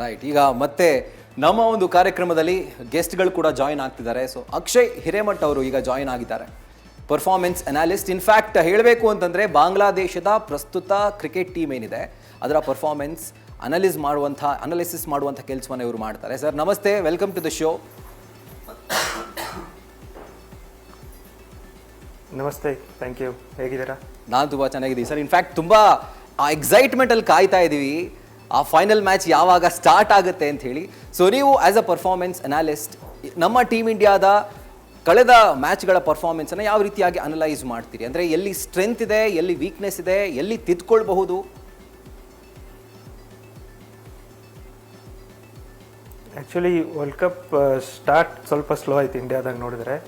Right. ಈಗ ಮತ್ತೆ ನಮ್ಮ ಒಂದು ಕಾರ್ಯಕ್ರಮದಲ್ಲಿ ಗೆಸ್ಟ್ಗಳು ಕೂಡ ಜಾಯಿನ್ ಆಗ್ತಿದ್ದಾರೆ. ಸೊ ಅಕ್ಷಯ್ ಹಿರೇಮಠ್ ಅವರು ಈಗ ಜಾಯಿನ್ ಆಗಿದ್ದಾರೆ, ಪರ್ಫಾರ್ಮೆನ್ಸ್ ಅನಾಲಿಸ್ಟ್. ಇನ್ಫ್ಯಾಕ್ಟ್ ಹೇಳಬೇಕು ಅಂತಂದರೆ ಬಾಂಗ್ಲಾದೇಶದ ಪ್ರಸ್ತುತ ಕ್ರಿಕೆಟ್ ಟೀಮ್ ಏನಿದೆ ಅದರ ಪರ್ಫಾರ್ಮೆನ್ಸ್ ಅನಾಲಿಸಿಸ್ ಮಾಡುವಂಥ ಕೆಲಸವನ್ನು ಇವರು ಮಾಡ್ತಾರೆ. ಸರ್ ನಮಸ್ತೆ, ವೆಲ್ಕಮ್ ಟು ದ ಶೋ. ನಮಸ್ತೆ, ಥ್ಯಾಂಕ್ ಯು. ಹೇಗಿದ್ದೀರಾ? ನಾನು ತುಂಬ ಚೆನ್ನಾಗಿದ್ದೀನಿ ಸರ್. ಇನ್ಫ್ಯಾಕ್ಟ್ ತುಂಬ ಎಕ್ಸೈಟ್ಮೆಂಟಲ್ಲಿ ಕಾಯ್ತಾ ಇದ್ದೀವಿ ಆ ಫೈನಲ್ ಮ್ಯಾಚ್ ಯಾವಾಗ ಸ್ಟಾರ್ಟ್ ಆಗುತ್ತೆ ಅಂತ ಹೇಳಿ. ಸೊ ನೀವು ಆ್ಯಸ್ ಅ ಪರ್ಫಾರ್ಮೆನ್ಸ್ ಅನಾಲಿಸ್ಟ್ ನಮ್ಮ ಟೀಮ್ ಇಂಡಿಯಾದ ಕಳೆದ ಮ್ಯಾಚ್ಗಳ ಪರ್ಫಾರ್ಮೆನ್ಸನ್ನು ಯಾವ ರೀತಿಯಾಗಿ ಅನಲೈಸ್ ಮಾಡ್ತೀರಿ? ಅಂದರೆ ಎಲ್ಲಿ ಸ್ಟ್ರೆಂತ್ ಇದೆ, ಎಲ್ಲಿ ವೀಕ್ನೆಸ್ ಇದೆ, ಎಲ್ಲಿ ತಿದ್ಕೊಳ್ಬಹುದು? ಆ್ಯಕ್ಚುಲಿ ವರ್ಲ್ಡ್ ಕಪ್ ಸ್ಟಾರ್ಟ್ ಸ್ವಲ್ಪ ಸ್ಲೋ ಆಯ್ತು ಇಂಡಿಯಾದಾಗ ನೋಡಿದ್ರೆ,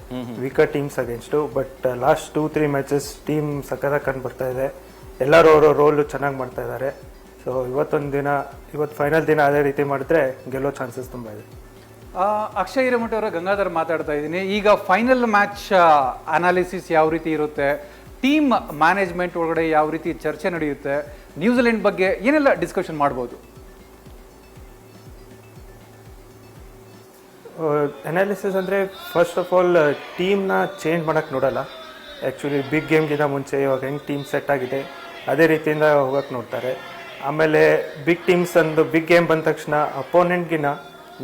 weaker teams against. But last 2-3 matches team ಸಖತ್ತಾಗಿ ಕಂಡು ಬರ್ತಾ ಇದೆ. ಎಲ್ಲರೂ ಅವರ ರೋಲು ಚೆನ್ನಾಗಿ ಮಾಡ್ತಾ ಇದ್ದಾರೆ. ಸೊ ಇವತ್ತು ಫೈನಲ್ ದಿನ ಅದೇ ರೀತಿ ಮಾಡಿದ್ರೆ ಗೆಲ್ಲೋ ಚಾನ್ಸಸ್ ತುಂಬ ಇದೆ. ಅಕ್ಷಯ್ ಹಿರೇಮಠ ಅವರ ಗಂಗಾಧರ್ ಮಾತಾಡ್ತಾ ಇದ್ದೀನಿ. ಈಗ ಫೈನಲ್ ಮ್ಯಾಚ್ ಅನಾಲಿಸಿಸ್ ಯಾವ ರೀತಿ ಇರುತ್ತೆ, ಟೀಮ್ ಮ್ಯಾನೇಜ್ಮೆಂಟ್ ಒಳಗಡೆ ಯಾವ ರೀತಿ ಚರ್ಚೆ ನಡೆಯುತ್ತೆ, ನ್ಯೂಜಿಲೆಂಡ್ ಬಗ್ಗೆ ಏನೆಲ್ಲ ಡಿಸ್ಕಷನ್ ಮಾಡ್ಬೋದು? ಅನಾಲಿಸಿಸ್ ಅಂದರೆ ಫಸ್ಟ್ ಆಫ್ ಆಲ್ ಟೀಮ್ನ ಚೇಂಜ್ ಮಾಡೋಕ್ಕೆ ನೋಡಲ್ಲ. ಆ್ಯಕ್ಚುಲಿ ಬಿಗ್ ಗೇಮ್ಗಿಂತ ಮುಂಚೆ ಇವಾಗ ಹೆಂಗೆ ಟೀಮ್ ಸೆಟ್ ಆಗಿದೆ ಅದೇ ರೀತಿಯಿಂದ ಹೋಗೋಕ್ಕೆ ನೋಡ್ತಾರೆ. ಆಮೇಲೆ ಬಿಗ್ ಟೀಮ್ಸ್ ಅಂದು ಬಿಗ್ ಗೇಮ್ ಬಂದ ತಕ್ಷಣ ಅಪೋನೆಂಟ್ಗಿನ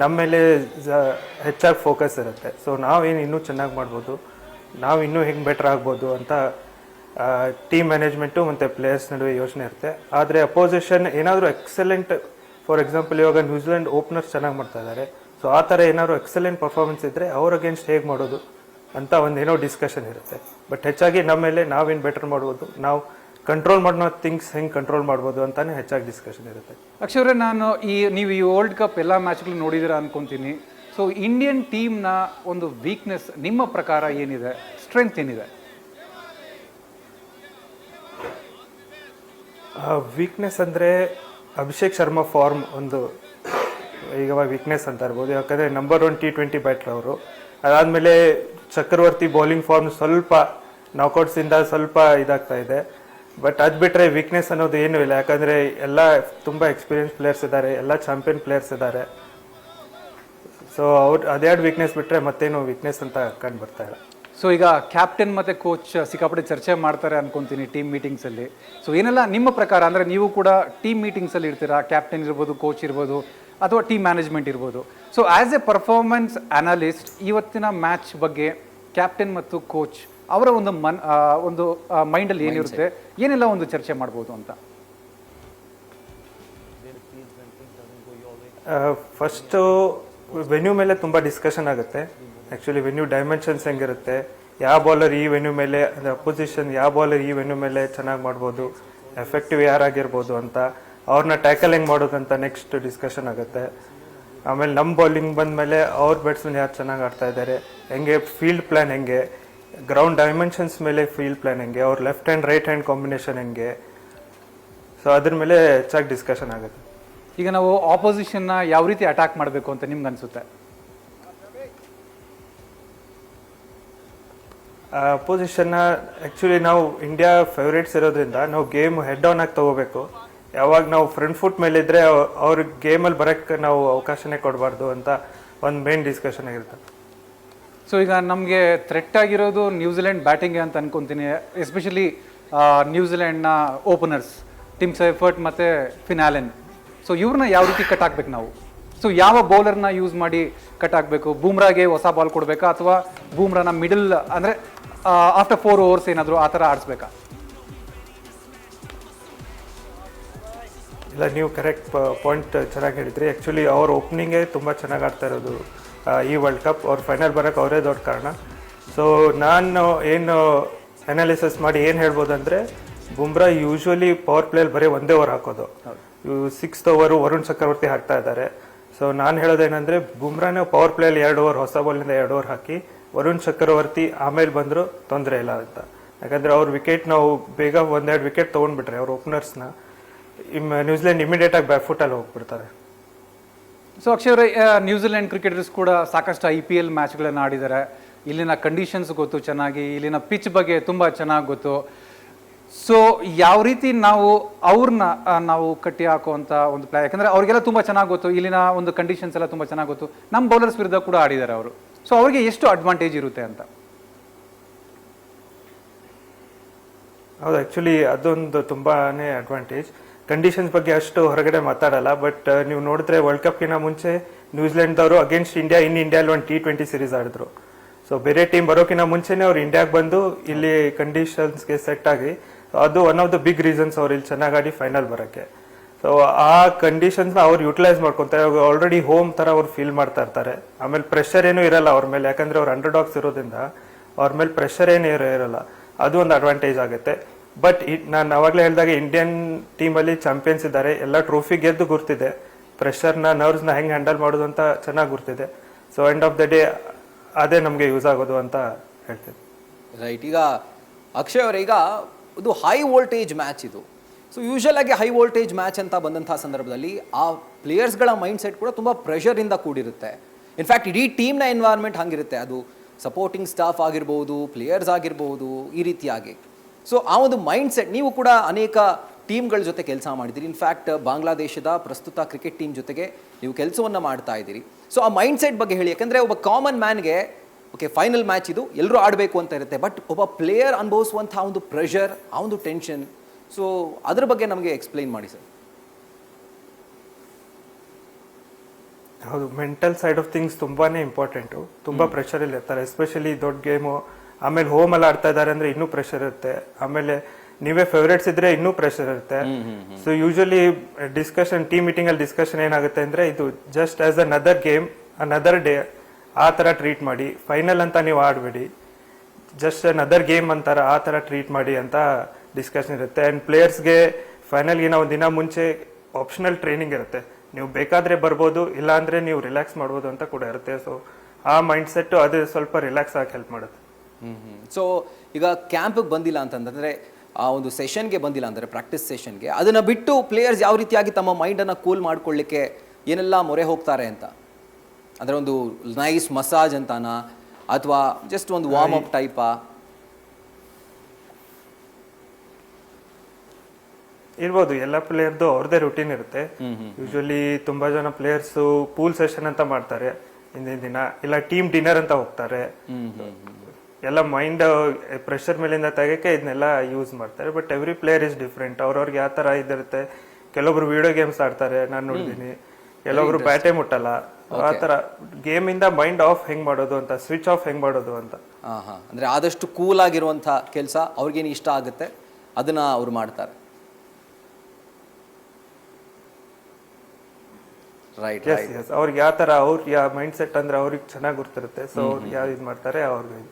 ನಮ್ಮ ಮೇಲೆ ಹೆಚ್ಚಾಗಿ ಫೋಕಸ್ ಇರುತ್ತೆ. ಸೊ ನಾವೇನು ಇನ್ನೂ ಚೆನ್ನಾಗಿ ಮಾಡ್ಬೋದು, ನಾವು ಇನ್ನೂ ಹೆಂಗೆ ಬೆಟ್ರ್ ಆಗ್ಬೋದು ಅಂತ ಟೀಮ್ ಮ್ಯಾನೇಜ್ಮೆಂಟು ಮತ್ತು ಪ್ಲೇಯರ್ಸ್ ನಡುವೆ ಯೋಚನೆ ಇರುತ್ತೆ. ಆದರೆ ಅಪೋಸಿಷನ್ ಏನಾದರೂ ಎಕ್ಸಲೆಂಟ್, ಫಾರ್ ಎಕ್ಸಾಂಪಲ್ ಇವಾಗ ನ್ಯೂಜಿಲೆಂಡ್ ಓಪನರ್ಸ್ ಚೆನ್ನಾಗಿ ಮಾಡ್ತಾ ಇದ್ದಾರೆ. ಸೊ ಆ ಥರ ಏನಾದ್ರು ಎಕ್ಸಲೆಂಟ್ ಪರ್ಫಾರ್ಮೆನ್ಸ್ ಇದ್ದರೆ ಅವ್ರ ಅಗೇನ್ಸ್ಟ್ ಹೇಗೆ ಮಾಡೋದು ಅಂತ ಒಂದೇನೋ ಡಿಸ್ಕಷನ್ ಇರುತ್ತೆ. ಬಟ್ ಹೆಚ್ಚಾಗಿ ನಮ್ಮ ಮೇಲೆ ನಾವೇನು ಬೆಟರ್ ಮಾಡ್ಬೋದು, ನಾವು ಕಂಟ್ರೋಲ್ ಮಾಡೋ ಥಿಂಗ್ಸ್ ಹೆಂಗೆ ಕಂಟ್ರೋಲ್ ಮಾಡ್ಬೋದು ಅಂತಾನೆ ಹೆಚ್ಚಾಗಿ ಡಿಸ್ಕಷನ್ ಇರುತ್ತೆ. ಅಕ್ಷಯ್ ನೀವು ಈ ವರ್ಲ್ಡ್ ಕಪ್ ಎಲ್ಲ ಮ್ಯಾಚ್ಗಳು ನೋಡಿದ್ದೀರಾ ಅನ್ಕೊಂತೀನಿ. ಸೊ ಇಂಡಿಯನ್ ಟೀಮ್ನ ಒಂದು ವೀಕ್ನೆಸ್ ನಿಮ್ಮ ಪ್ರಕಾರ ಏನಿದೆ, ಸ್ಟ್ರೆಂತ್ ಏನಿದೆ? ವೀಕ್ನೆಸ್ ಅಂದರೆ ಅಭಿಷೇಕ್ ಶರ್ಮಾ ಫಾರ್ಮ್ ಒಂದು ಈಗ ವೀಕ್ನೆಸ್ ಅಂತ ಇರ್ಬೋದು. ಯಾಕಂದರೆ ನಂಬರ್ 1 T20 ಬ್ಯಾಟ್ರ್ ಅವರು. ಅದಾದಮೇಲೆ ಚಕ್ರವರ್ತಿ ಬೌಲಿಂಗ್ ಫಾರ್ಮ್ ಸ್ವಲ್ಪ ನಾಕೌಟ್ಸಿಂದ ಸ್ವಲ್ಪ ಇದಾಗ್ತಾ ಇದೆ. ಬಟ್ ಅದು ಬಿಟ್ಟರೆ ವೀಕ್ನೆಸ್ ಅನ್ನೋದು ಏನೂ ಇಲ್ಲ. ಯಾಕಂದರೆ ಎಲ್ಲ ತುಂಬ ಎಕ್ಸ್ಪೀರಿಯನ್ಸ್ ಪ್ಲೇಯರ್ಸ್ ಇದ್ದಾರೆ, ಎಲ್ಲ ಚಾಂಪಿಯನ್ ಪ್ಲೇಯರ್ಸ್ ಇದ್ದಾರೆ. ಸೊ ಅದೆರಡು ವೀಕ್ನೆಸ್ ಬಿಟ್ಟರೆ ಮತ್ತೇನು ವೀಕ್ನೆಸ್ ಅಂತ ಕಂಡು ಬರ್ತಾ ಇಲ್ಲ. ಸೊ ಈಗ ಕ್ಯಾಪ್ಟನ್ ಮತ್ತು ಕೋಚ್ ಸಿಕ್ಕಾಪಟ್ಟೆ ಚರ್ಚೆ ಮಾಡ್ತಾರೆ ಅನ್ಕೊಂತೀನಿ ಟೀಮ್ ಮೀಟಿಂಗ್ಸಲ್ಲಿ. ಸೊ ಏನೆಲ್ಲ ನಿಮ್ಮ ಪ್ರಕಾರ, ಅಂದರೆ ನೀವು ಕೂಡ ಟೀಮ್ ಮೀಟಿಂಗ್ಸಲ್ಲಿ ಇರ್ತೀರಾ, ಕ್ಯಾಪ್ಟನ್ ಇರ್ಬೋದು, ಕೋಚ್ ಇರ್ಬೋದು, ಅಥವಾ ಟೀಮ್ ಮ್ಯಾನೇಜ್ಮೆಂಟ್ ಇರ್ಬೋದು. So as A performance analyst ಇವತ್ತಿನ ಮ್ಯಾಚ್ ಬಗ್ಗೆ ಕ್ಯಾಪ್ಟನ್ ಮತ್ತು ಕೋಚ್ ಅವರ ಒಂದು ಮೈಂಡಲ್ಲಿ ಏನಿರುತ್ತೆ, ಏನೆಲ್ಲ ಒಂದು ಚರ್ಚೆ ಮಾಡ್ಬೋದು ಅಂತ? ಫಸ್ಟು ವೆನ್ಯೂ ಮೇಲೆ ತುಂಬ ಡಿಸ್ಕಷನ್ ಆಗುತ್ತೆ. ಆ್ಯಕ್ಚುಲಿ ವೆನ್ಯೂ ಡೈಮೆನ್ಷನ್ಸ್ ಹೆಂಗಿರುತ್ತೆ, ಯಾವ ಬಾಲರ್ ಈ ವೆನ್ಯೂ ಮೇಲೆ, ಅಂದರೆ ಅಪೋಸಿಷನ್ ಯಾವ ಬಾಲರ್ ಈ ವೆನ್ಯೂ ಮೇಲೆ ಚೆನ್ನಾಗಿ ಮಾಡ್ಬೋದು, ಎಫೆಕ್ಟಿವ್ ಯಾರಾಗಿರ್ಬೋದು ಅಂತ, ಅವ್ರನ್ನ ಟ್ಯಾಕಲ್ ಹೆಂಗೆ ಮಾಡೋದಂತ ನೆಕ್ಸ್ಟ್ ಡಿಸ್ಕಷನ್ ಆಗುತ್ತೆ. ಆಮೇಲೆ ನಮ್ಮ ಬೌಲಿಂಗ್ ಬಂದಮೇಲೆ ಅವ್ರ ಬ್ಯಾಟ್ಸ್ಮನ್ ಯಾರು ಚೆನ್ನಾಗಿ ಆಡ್ತಾ ಇದ್ದಾರೆ, ಹೆಂಗೆ ಫೀಲ್ಡ್ ಪ್ಲ್ಯಾನ್ ಹೆಂಗೆ, ಗ್ರೌಂಡ್ ಡೈಮೆನ್ಷನ್ಸ್ ಮೇಲೆ ಫೀಲ್ಡ್ ಪ್ಲ್ಯಾನ್ ಹೆಂಗೆ, ಅವ್ರ left hand right hand combination ಹೆಂಗೆ, ಸೊ ಅದ್ರ ಮೇಲೆ ಹೆಚ್ಚಾಗಿ ಡಿಸ್ಕಷನ್ ಆಗುತ್ತೆ. ಈಗ ನಾವು ಆಪೋಸಿಷನ್ನ ಯಾವ ರೀತಿ ಅಟ್ಯಾಕ್ ಮಾಡಬೇಕು ಅಂತ ನಿಮ್ಗೆ ಅನಿಸುತ್ತೆ? ಅಪೋಸಿಷನ್ನ ಆ್ಯಕ್ಚುಲಿ ನಾವು ಇಂಡಿಯಾ ಫೇವ್ರೇಟ್ಸ್ ಇರೋದ್ರಿಂದ ನಾವು ಗೇಮ್ ಹೆಡ್ ಆನ್ ಆಗಿ ತೊಗೋಬೇಕು. ಯಾವಾಗ ನಾವು ಫ್ರಂಟ್ ಫುಟ್ ಮೇಲಿದ್ದರೆ ಅವ್ರಿಗೆ ಗೇಮಲ್ಲಿ ಬರೋಕ್ಕೆ ನಾವು ಅವಕಾಶನೇ ಕೊಡಬಾರ್ದು ಅಂತ ಒಂದು ಮೇನ್ ಡಿಸ್ಕಷನ್ ಆಗಿರುತ್ತೆ. ಸೊ ಈಗ ನಮಗೆ ಥ್ರೆಟ್ ಆಗಿರೋದು ನ್ಯೂಜಿಲೆಂಡ್ ಬ್ಯಾಟಿಂಗ್ ಅಂತ ಅನ್ಕೊತೀನಿ. ಎಸ್ಪೆಷಲಿ ನ್ಯೂಜಿಲೆಂಡ್ನ ಓಪನರ್ಸ್ ಟಿಮ್ ಸೈಫರ್ಟ್ ಮತ್ತು ಫಿನ್ ಆಲೆನ್. ಸೊ ಇವ್ರನ್ನ ಯಾವ ರೀತಿ ಕಟ್ ಹಾಕ್ಬೇಕು ನಾವು? ಸೊ ಯಾವ ಬೌಲರ್ನ ಯೂಸ್ ಮಾಡಿ ಕಟ್ ಹಾಕಬೇಕು? ಬೂಮ್ರಾಗೆ ಹೊಸ ಬಾಲ್ ಕೊಡಬೇಕಾ, ಅಥವಾ ಬೂಮ್ರಾನ ಮಿಡಲ್ ಅಂದರೆ ಆಫ್ಟರ್ 4 ಓವರ್ಸ್ ಏನಾದರೂ ಆ ಥರ ಆಡಿಸ್ಬೇಕಾ? ಇಲ್ಲ, ನೀವು ಕರೆಕ್ಟ್ ಪಾಯಿಂಟ್ ಚೆನ್ನಾಗಿ ಹೇಳಿದ್ರಿ. ಆ್ಯಕ್ಚುಲಿ ಅವ್ರ ಓಪನಿಂಗೇ ತುಂಬ ಚೆನ್ನಾಗಿ ಆಡ್ತಾ ಇರೋದು ಈ ವರ್ಲ್ಡ್ ಕಪ್. ಅವ್ರ ಫೈನಲ್ ಬರೋಕ್ಕೆ ಅವರೇ ದೊಡ್ಡ ಕಾರಣ. ಸೊ ನಾನು ಏನು ಅನಾಲಿಸಿಸ್ ಮಾಡಿ ಏನು ಹೇಳ್ಬೋದು ಅಂದರೆ, ಬುಮ್ರಾ ಯೂಶ್ವಲಿ ಪವರ್ ಪ್ಲೇಯಲ್ಲಿ ಬರೀ ಒಂದೇ ಓವರ್ ಹಾಕೋದು. 6th ಓವರು ವರುಣ್ ಚಕ್ರವರ್ತಿ ಹಾಕ್ತಾ ಇದ್ದಾರೆ. ಸೊ ನಾನು ಹೇಳೋದೇನೆಂದರೆ, ಬುಮ್ರಾನೇ ಪವರ್ ಪ್ಲೇಯಲ್ಲಿ 2 ಓವರ್, ಹೊಸ ಬಾಲಿಂದ 2 ಓವರ್ ಹಾಕಿ ವರುಣ್ ಚಕ್ರವರ್ತಿ ಆಮೇಲೆ ಬಂದರೂ ತೊಂದರೆ ಇಲ್ಲ ಅಂತ. ಯಾಕಂದರೆ ಅವ್ರ ವಿಕೆಟ್ ನಾವು ಬೇಗ 1-2 ವಿಕೆಟ್ ತೊಗೊಂಡ್ಬಿಟ್ರೆ ಅವ್ರ ಓಪನರ್ಸ್ನ ನ್ಯೂಜಿಲೆಂಡ್ ಇಮಿಡಿಯೇಟಾಗಿ ಬ್ಯಾಕ್ಫುಟಲ್ಲಿ ಹೋಗ್ಬಿಡ್ತಾರೆ. ಸೊ ಅಕ್ಷಯ್ ಅವರೇ, ನ್ಯೂಜಿಲೆಂಡ್ ಕ್ರಿಕೆಟರ್ಸ್ ಕೂಡ ಸಾಕಷ್ಟು IPL ಮ್ಯಾಚ್ಗಳನ್ನು ಆಡಿದ್ದಾರೆ. ಇಲ್ಲಿನ ಕಂಡೀಷನ್ಸ್ ಗೊತ್ತು ಚೆನ್ನಾಗಿ, ಇಲ್ಲಿನ ಪಿಚ್ ಬಗ್ಗೆ ತುಂಬ ಚೆನ್ನಾಗಿ ಗೊತ್ತು. ಸೊ ಯಾವ ರೀತಿ ನಾವು ಅವ್ರನ್ನ ನಾವು ಕಟ್ಟಿ ಹಾಕುವಂಥ ಒಂದು ಪ್ಲಾನ್, ಯಾಕಂದರೆ ಅವ್ರಿಗೆಲ್ಲ ತುಂಬ ಚೆನ್ನಾಗಿ ಗೊತ್ತು, ಇಲ್ಲಿನ ಒಂದು ಕಂಡೀಷನ್ಸ್ ಎಲ್ಲ ತುಂಬ ಚೆನ್ನಾಗಿ ಗೊತ್ತು, ನಮ್ಮ ಬೌಲರ್ಸ್ ವಿರುದ್ಧ ಕೂಡ ಆಡಿದ್ದಾರೆ ಅವರು. ಸೊ ಅವ್ರಿಗೆ ಎಷ್ಟು ಅಡ್ವಾಂಟೇಜ್ ಇರುತ್ತೆ ಅಂತ? ಹೌದು, ಆ್ಯಕ್ಚುಲಿ ಅದೊಂದು ತುಂಬಾ ಅಡ್ವಾಂಟೇಜ್. ಕಂಡೀಷನ್ಸ್ ಬಗ್ಗೆ ಅಷ್ಟು ಹೊರಗಡೆ ಮಾತಾಡಲ್ಲ, ಬಟ್ ನೀವು ನೋಡಿದ್ರೆ ವರ್ಲ್ಡ್ ಕಪ್ಗಿನ ಮುಂಚೆ ನ್ಯೂಜಿಲೆಂಡ್ದವರು ಅಗೇನ್ಸ್ಟ್ ಇಂಡಿಯಾ ಇಂಡಿಯಾದಲ್ಲಿ ಒಂದು T20 ಸೀರೀಸ್ ಆಡಿದ್ರು. ಸೊ ಬೇರೆ ಟೀಮ್ ಬರೋಕಿನ ಮುಂಚೆನೆ ಅವ್ರು ಇಂಡಿಯಾಗೆ ಬಂದು ಇಲ್ಲಿ ಕಂಡೀಷನ್ಸ್ಗೆ ಸೆಟ್ ಆಗಿ, ಅದು one of the big reasons ಅವ್ರು ಇಲ್ಲಿ ಚೆನ್ನಾಗಿ ಆಡಿ ಫೈನಲ್ ಬರೋಕ್ಕೆ. ಸೊ ಆ ಕಂಡೀಷನ್ಸ್ನ ಅವ್ರು ಯುಟಿಲೈಸ್ ಮಾಡ್ಕೊತಾರೆ. ಆಲ್ರೆಡಿ ಹೋಮ್ ಥರ ಅವ್ರು ಫೀಲ್ ಮಾಡ್ತಾ ಇರ್ತಾರೆ. ಆಮೇಲೆ ಪ್ರೆಷರ್ ಏನೂ ಇರಲ್ಲ ಅವ್ರ ಮೇಲೆ, ಯಾಕಂದ್ರೆ ಅವ್ರು ಅಂಡರ್ಡಾಗ್ಸ್ ಇರೋದ್ರಿಂದ ಅವ್ರ ಮೇಲೆ ಪ್ರೆಷರ್ ಏನೂ ಇರಲ್ಲ. ಅದು ಒಂದು ಅಡ್ವಾಂಟೇಜ್ ಆಗುತ್ತೆ. ಬಟ್ ನಾನು ಅವಾಗಲೇ ಹೇಳಿದಾಗ ಇಂಡಿಯನ್ ಟೀಮಲ್ಲಿ ಚಾಂಪಿಯನ್ಸ್ ಇದ್ದಾರೆ, ಎಲ್ಲ ಟ್ರೋಫಿ ಗೆದ್ದು ಗುರ್ತಿದೆ, ಪ್ರೆಷರ್ನ ನರ್ವ್ಸ್ನ ಹೆಂಗೆ ಹ್ಯಾಂಡಲ್ ಮಾಡೋದು ಅಂತ ಚೆನ್ನಾಗಿ ಗುರ್ತಿದೆ. So end of the day ಅದೇ ನಮಗೆ ಯೂಸ್ ಆಗೋದು ಅಂತ ಹೇಳ್ತೀನಿ. ರೈಟ್. ಈಗ ಅಕ್ಷಯ್ ಅವರೇ, ಈಗ ಇದು ಹೈ ವೋಲ್ಟೇಜ್ ಮ್ಯಾಚ್ ಇದು. ಸೊ ಯೂಶಲ್ ಆಗಿ ಹೈ ವೋಲ್ಟೇಜ್ ಮ್ಯಾಚ್ ಅಂತ ಬಂದಂಥ ಸಂದರ್ಭದಲ್ಲಿ ಆ ಪ್ಲೇಯರ್ಸ್ಗಳ ಮೈಂಡ್ ಸೆಟ್ ಕೂಡ ತುಂಬ ಪ್ರೆಷರಿಂದ ಕೂಡಿರುತ್ತೆ. ಇನ್ಫ್ಯಾಕ್ಟ್ ಇಡೀ ಟೀಮ್ನ ಎನ್ವೈರ್ಮೆಂಟ್ ಹಂಗಿರುತ್ತೆ, ಅದು ಸಪೋರ್ಟಿಂಗ್ ಸ್ಟಾಫ್ ಆಗಿರ್ಬೋದು, ಪ್ಲೇಯರ್ಸ್ ಆಗಿರ್ಬೋದು, ಈ ರೀತಿಯಾಗಿ. ಸೊ ಆ ಒಂದು ಮೈಂಡ್ ಸೆಟ್, ನೀವು ಕೂಡ ಅನೇಕ ಟೀಮ್ಗಳ ಜೊತೆ ಕೆಲಸ ಮಾಡಿದ್ದೀರಿ. ಇನ್ಫ್ಯಾಕ್ಟ್ ಬಾಂಗ್ಲಾದೇಶದ ಪ್ರಸ್ತುತ ಕ್ರಿಕೆಟ್ ಟೀಮ್ ಜೊತೆಗೆ ನೀವು ಕೆಲಸವನ್ನು ಮಾಡ್ತಾ ಇದ್ದೀರಿ. ಸೊ ಆ ಮೈಂಡ್ ಸೆಟ್ ಬಗ್ಗೆ ಹೇಳಿ, ಯಾಕಂದರೆ ಒಬ್ಬ ಕಾಮನ್ ಮ್ಯಾನ್ಗೆ ಓಕೆ ಫೈನಲ್ ಮ್ಯಾಚ್ ಇದು, ಎಲ್ಲರೂ ಆಡಬೇಕು ಅಂತ ಇರುತ್ತೆ, ಬಟ್ ಒಬ್ಬ ಪ್ಲೇಯರ್ ಅನುಭವಿಸುವಂಥ ಒಂದು ಪ್ರೆಷರ್, ಆ ಒಂದು ಟೆನ್ಷನ್, ಸೊ ಅದ್ರ ಬಗ್ಗೆ ನಮಗೆ ಎಕ್ಸ್ಪ್ಲೈನ್ ಮಾಡಿ ಸರ್. ಹೌದು, ಮೆಂಟಲ್ ಸೈಡ್ ಆಫ್ ಥಿಂಗ್ಸ್ ತುಂಬಾನೇ ಇಂಪಾರ್ಟೆಂಟು. ತುಂಬಾ ಪ್ರೆಷರಲ್ಲಿ ಇರ್ತಾರೆ, ಎಸ್ಪೆಷಲಿ ದೊಡ್ಡ ಗೇಮು. ಆಮೇಲೆ ಹೋಮಲ್ಲಿ ಆಡ್ತಾ ಇದ್ದಾರೆ ಅಂದ್ರೆ ಇನ್ನೂ ಪ್ರೆಷರ್ ಇರುತ್ತೆ. ಆಮೇಲೆ ನೀವೇ ಫೇವ್ರೇಟ್ಸ್ ಇದ್ರೆ ಇನ್ನೂ ಪ್ರೆಷರ್ ಇರುತ್ತೆ. So usually discussion, team meeting ಅಲ್ಲಿ ಡಿಸ್ಕಷನ್ ಏನಾಗುತ್ತೆ ಅಂದ್ರೆ, ಇದು just as another game, another day ಆ ಥರ ಟ್ರೀಟ್ ಮಾಡಿ, ಫೈನಲ್ ಅಂತ ನೀವು ಆಡಬೇಡಿ, ಜಸ್ಟ್ ಅನದರ್ ಗೇಮ್ ಅಂತಾರ ಆ ಥರ ಟ್ರೀಟ್ ಮಾಡಿ ಅಂತ ಡಿಸ್ಕಷನ್ ಇರುತ್ತೆ. ಆ್ಯಂಡ್ ಪ್ಲೇಯರ್ಸ್ಗೆ ಫೈನಲ್ಗೆ ನಾವು ದಿನ ಮುಂಚೆ ಆಪ್ಷನಲ್ ಟ್ರೈನಿಂಗ್ ಇರುತ್ತೆ, ನೀವು ಬೇಕಾದರೆ ಬರ್ಬೋದು, ಇಲ್ಲಾಂದರೆ ನೀವು ರಿಲ್ಯಾಕ್ಸ್ ಮಾಡ್ಬೋದು ಅಂತ ಕೂಡ ಇರುತ್ತೆ. ಸೊ ಆ ಮೈಂಡ್ ಸೆಟ್ಟು ಅದು ಸ್ವಲ್ಪ ರಿಲ್ಯಾಕ್ಸ್ ಆಗಿ ಹೆಲ್ಪ್ ಮಾಡುತ್ತೆ. ಸೊ ಈಗ ಕ್ಯಾಂಪಿಗೆ ಬಂದಿಲ್ಲ ಅಂತಂದರೆ, ಆ ಒಂದು ಸೆಷನ್ಗೆ ಬಂದಿಲ್ಲ ಅಂದರೆ ಪ್ರಾಕ್ಟೀಸ್ ಸೆಷನ್ಗೆ, ಅದನ್ನು ಬಿಟ್ಟು ಪ್ಲೇಯರ್ಸ್ ಯಾವ ರೀತಿಯಾಗಿ ತಮ್ಮ ಮೈಂಡನ್ನು ಕೂಲ್ ಮಾಡ್ಕೊಳ್ಳಿಕ್ಕೆ ಏನೆಲ್ಲ ಮೊರೆ ಹೋಗ್ತಾರೆ ಅಂತ? ಅಂದರೆ ಒಂದು ನೈಸ್ ಮಸಾಜ್ ಅಂತಾನಾ, ಅಥವಾ ಜಸ್ಟ್ ಒಂದು ವಾರ್ಮ್ ಅಪ್ ಟೈಪಾ? ಇರ್ಬೋದು, ಎಲ್ಲ ಪ್ಲೇಯರ್ದು ಅವ್ರದೇ ರುಟೀನ್ ಇರುತ್ತೆ. ಯೂಶಲಿ ತುಂಬಾ ಜನ ಪ್ಲೇಯರ್ಸ್ ಪೂಲ್ ಸೆಷನ್ ಅಂತ ಮಾಡ್ತಾರೆ ಹಿಂದಿನ ದಿನ, ಇಲ್ಲ ಟೀಮ್ ಡಿನ್ನರ್ ಅಂತ ಹೋಗ್ತಾರೆ. ಎಲ್ಲ ಮೈಂಡ್ ಪ್ರೆಷರ್ ಮೇಲಿಂದ ತೆಗಕ್ಕೆ ಇದನ್ನೆಲ್ಲ ಯೂಸ್ ಮಾಡ್ತಾರೆ. But every player is different, ಅವ್ರವ್ರಿಗೆ ಯಾವ ತರ ಇದಿರುತ್ತೆ. ಕೆಲವೊಬ್ರು ವಿಡಿಯೋ ಗೇಮ್ಸ್ ಆಡ್ತಾರೆ, ನಾನು ನೋಡಿದೀನಿ. ಕೆಲವೊಬ್ರು ಬ್ಯಾಟೇ ಮುಟ್ಟಲ್ಲ. ಆ ತರ ಗೇಮ್ ಇಂದ ಮೈಂಡ್ ಆಫ್ ಹೆಂಗ್ ಮಾಡೋದು ಅಂತ, ಸ್ವಿಚ್ ಆಫ್ ಹೆಂಗ್ ಮಾಡೋದು ಅಂತ. ಅಂದ್ರೆ ಆದಷ್ಟು ಕೂಲ್ ಆಗಿರುವಂಥ ಕೆಲಸ ಅವ್ರಿಗೇನು ಇಷ್ಟ ಆಗುತ್ತೆ ಅದನ್ನ ಅವ್ರು ಮಾಡ್ತಾರೆ. Right right. ಅವ್ರಿಗೆ ಯಾವ ತರ, ಅವ್ರಿಗೆ ಯಾವ ಮೈಂಡ್ ಸೆಟ್ ಅಂದ್ರೆ ಅವ್ರಿಗೆ ಚೆನ್ನಾಗಿ ಗೊತ್ತಿರುತ್ತೆ. ಸೊ ಅವ್ರು ಯಾವ ಇದು ಮಾಡ್ತಾರೆ ಅವ್ರಿಗೆ